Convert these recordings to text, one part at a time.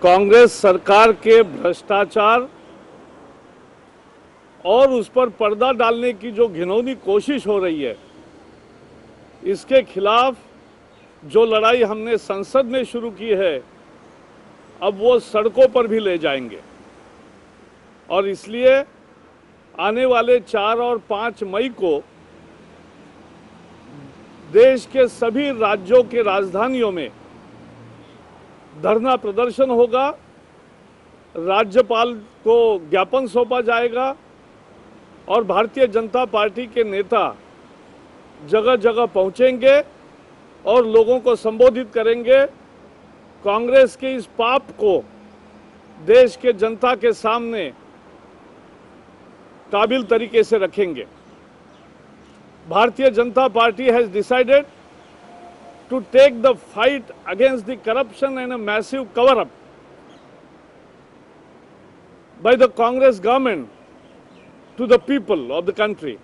कांग्रेस सरकार के भ्रष्टाचार और उस पर पर्दा डालने की जो घिनौनी कोशिश हो रही है, इसके खिलाफ जो लड़ाई हमने संसद में शुरू की है, अब वो सड़कों पर भी ले जाएंगे। और इसलिए आने वाले 4 और 5 मई को देश के सभी राज्यों के राजधानियों में धरना प्रदर्शन होगा, राज्यपाल को ज्ञापन सौंपा जाएगा और भारतीय जनता पार्टी के नेता जगह जगह पहुंचेंगे और लोगों को संबोधित करेंगे। कांग्रेस के इस पाप को देश के जनता के सामने काबिल तरीके से रखेंगे। Bharatiya Janata party has decided to take the fight against the corruption and a massive cover-up by the Congress government to the people of the country,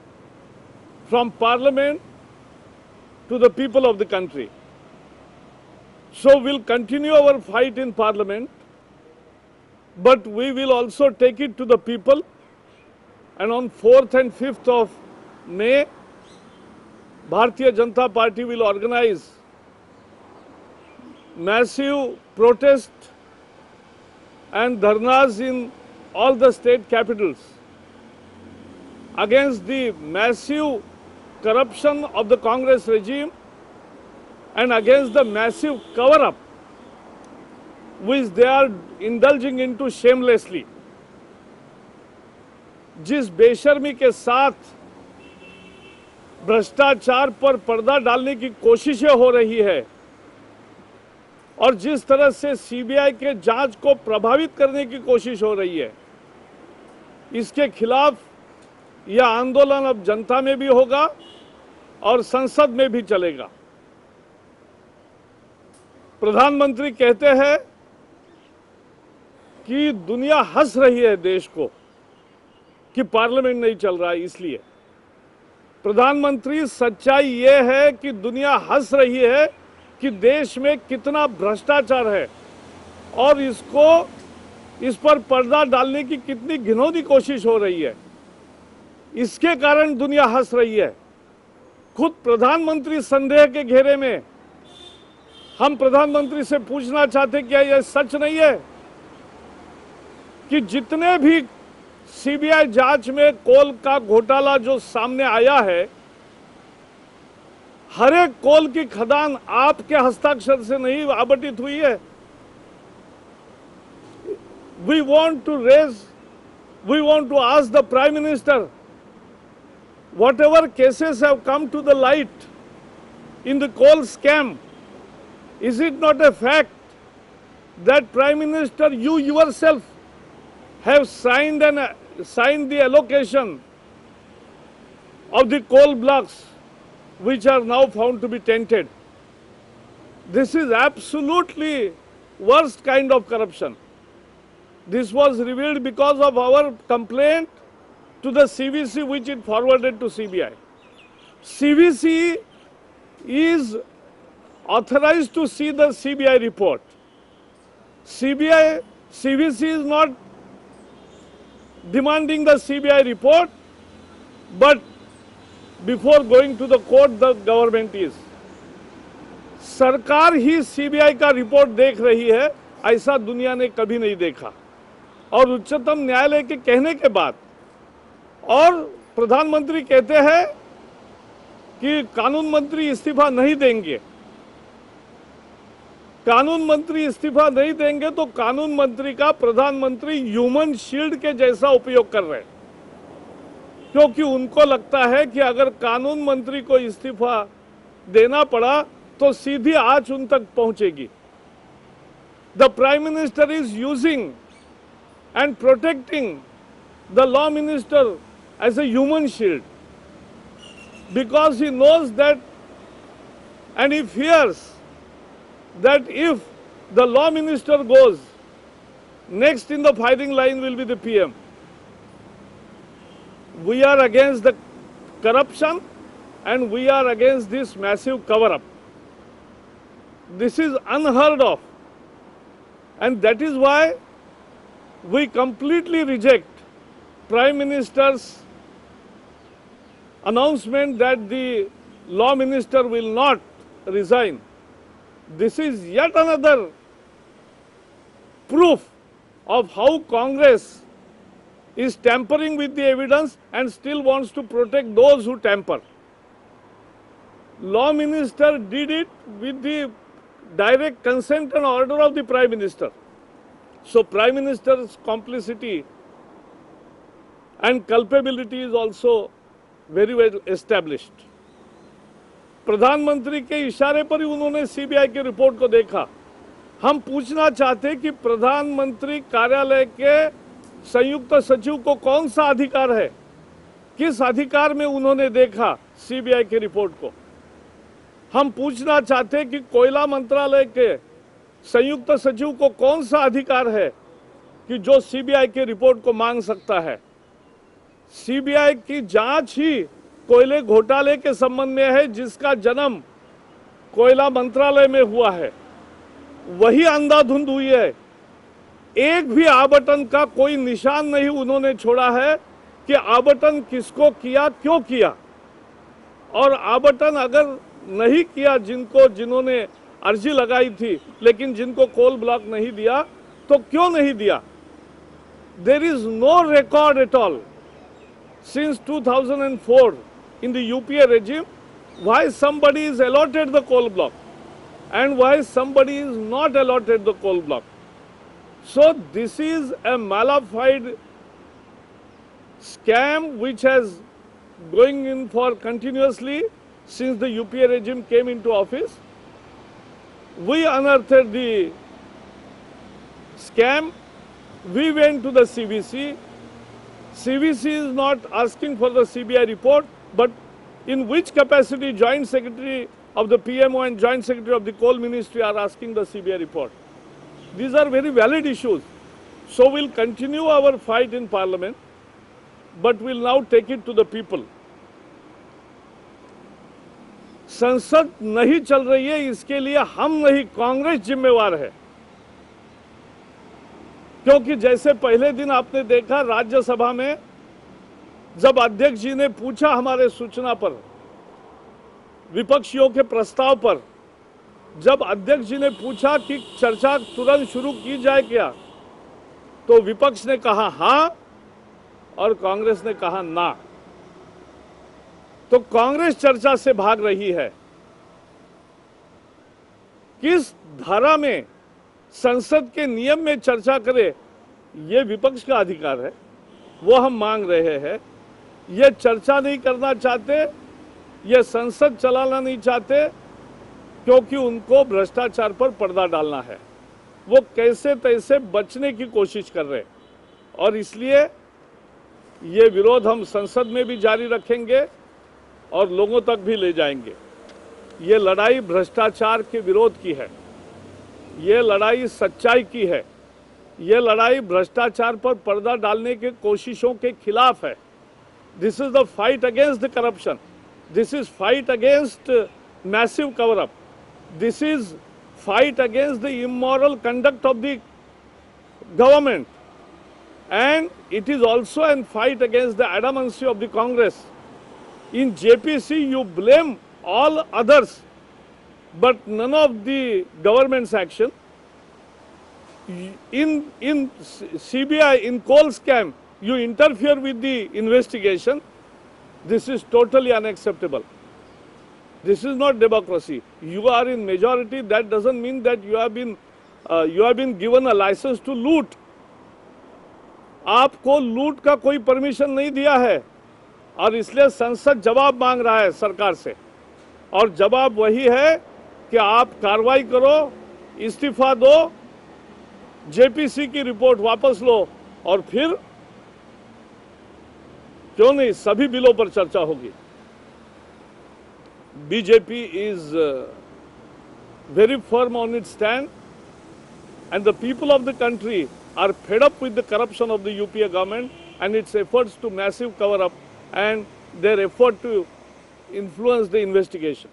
from parliament to the people of the country. So we'll continue our fight in parliament, but we will also take it to the people, and on 4th and 5th of May, Bharatiya Janata Party will organize massive protest and dharnas in all the state capitals against the massive corruption of the Congress regime and against the massive cover-up which they are indulging into shamelessly. जिस बेशर्मी के साथ भ्रष्टाचार पर पर्दा डालने की कोशिशें हो रही है और जिस तरह से सीबीआई के जांच को प्रभावित करने की कोशिश हो रही है, इसके खिलाफ यह आंदोलन अब जनता में भी होगा और संसद में भी चलेगा। प्रधानमंत्री कहते हैं कि दुनिया हंस रही है देश को कि पार्लियामेंट नहीं चल रहा है। इसलिए प्रधानमंत्री, सच्चाई यह है कि दुनिया हंस रही है कि देश में कितना भ्रष्टाचार है और इस पर पर्दा डालने की कितनी घिनौनी कोशिश हो रही है। इसके कारण दुनिया हंस रही है। खुद प्रधानमंत्री संदेह के घेरे में। हम प्रधानमंत्री से पूछना चाहते क्या यह सच नहीं है कि जितने भी सीबीआई जांच में कोल का घोटाला जो सामने आया है, हर एक कोल की खदान आपके हस्ताक्षर से नहीं आवंटित हुई है। We want to ask the Prime Minister, whatever cases have come to the light in the coal scam, is it not a fact that Prime Minister, you yourself have signed the allocation of the coal blocks which are now found to be tainted? This is absolutely worst kind of corruption. This was revealed because of our complaint to the CVC, which it forwarded to CBI. CVC is authorized to see the CBI report. CVC is not demanding the CBI report, but before going to the court, the government is. सरकार ही CBI का report देख रही है, ऐसा दुनिया ने कभी नहीं देखा। और उच्चतम न्यायालय के कहने के बाद और प्रधानमंत्री कहते हैं कि कानून मंत्री इस्तीफा नहीं देंगे। कानून मंत्री इस्तीफा नहीं देंगे तो कानून मंत्री का प्रधानमंत्री ह्यूमन शील्ड के जैसा उपयोग कर रहे हैं, क्योंकि उनको लगता है कि अगर कानून मंत्री को इस्तीफा देना पड़ा तो सीधी आंच उन तक पहुंचेगी। The prime minister is using and protecting the law minister as a human shield because he knows that and he fears that if the law minister goes, next in the firing line will be the PM. We are against the corruption and we are against this massive cover-up. This is unheard of. And that is why we completely reject Prime Minister's announcement that the law minister will not resign. This is yet another proof of how Congress is tampering with the evidence and still wants to protect those who tamper. Law minister did it with the direct consent and order of the Prime Minister. So Prime Minister's complicity and culpability is also very well established. प्रधानमंत्री के इशारे पर ही उन्होंने CBI की report को देखा। हम पूछना चाहते कि प्रधानमंत्री कार्यालय के संयुक्त सचिव को कौन सा अधिकार है, किस अधिकार में उन्होंने देखा सीबीआई की रिपोर्ट को। हम पूछना चाहते कि कोयला मंत्रालय के संयुक्त सचिव को कौन सा अधिकार है कि जो सीबीआई की रिपोर्ट को मांग सकता है। सीबीआई की जांच ही कोयले घोटाले के संबंध में है, जिसका जन्म कोयला मंत्रालय में हुआ है, वही अंधाधुंध हुई है। एक भी आवंटन का कोई निशान नहीं उन्होंने छोड़ा है कि आवंटन किसको किया, क्यों किया, और आवंटन अगर नहीं किया जिन्होंने अर्जी लगाई थी लेकिन जिनको कोल ब्लॉक नहीं दिया, तो क्यों नहीं दिया। There is no record at all since 2004 in the UPA regime why somebody is allotted the coal block and why somebody is not allotted the coal block. So this is a malified scam which has going in for continuously since the UPA regime came into office. We unearthed the scam. We went to the CVC. CVC is not asking for the CBI report, but in which capacity Joint Secretary of the PMO and Joint Secretary of the Coal Ministry are asking the CBI report? These are very valid issues. So we'll continue our fight in Parliament, but we'll now take it to the people. संसद नहीं चल रही है, इसके लिए हम नहीं, कांग्रेस जिम्मेवार है। क्योंकि जैसे पहले दिन आपने देखा राज्यसभा में जब अध्यक्ष जी ने पूछा हमारे सूचना पर, विपक्षियों के प्रस्ताव पर, जब अध्यक्ष जी ने पूछा कि चर्चा तुरंत शुरू की जाए क्या, तो विपक्ष ने कहा हां और कांग्रेस ने कहा ना। तो कांग्रेस चर्चा से भाग रही है। किस धारा में संसद के नियम में चर्चा करे, ये विपक्ष का अधिकार है, वो हम मांग रहे हैं। ये चर्चा नहीं करना चाहते, ये संसद चलाना नहीं चाहते, क्योंकि उनको भ्रष्टाचार पर पर्दा डालना है। वो कैसे तैसे बचने की कोशिश कर रहे हैं और इसलिए ये विरोध हम संसद में भी जारी रखेंगे और लोगों तक भी ले जाएंगे। ये लड़ाई भ्रष्टाचार के विरोध की है, ये लड़ाई सच्चाई की है, ये लड़ाई भ्रष्टाचार पर पर्दा डालने के कोशिशों के खिलाफ है। This is the fight against the corruption, this is fight against massive cover up, this is fight against the immoral conduct of the government, and it is also a fight against the adamancy of the Congress. In JPC you blame all others but none of the government's action. In CBI, in coal scam, you interfere with the investigation. This is totally unacceptable. This is not democracy. You are in majority. That doesn't mean that you have been given a license to loot. आपको लूट का कोई permission नहीं दिया है और इसलिए संसद जवाब मांग रहा है सरकार से, और जवाब वही है कि आप कार्रवाई करो, इस्तीफा दो, जेपीसी की रिपोर्ट वापस लो और फिर क्यों नहीं सभी बिलों पर चर्चा होगी। BJP is very firm on its stand, and the people of the country are fed up with the corruption of the UPA government and its efforts to massive cover up and their effort to influence the investigation.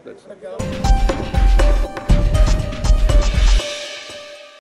That's it.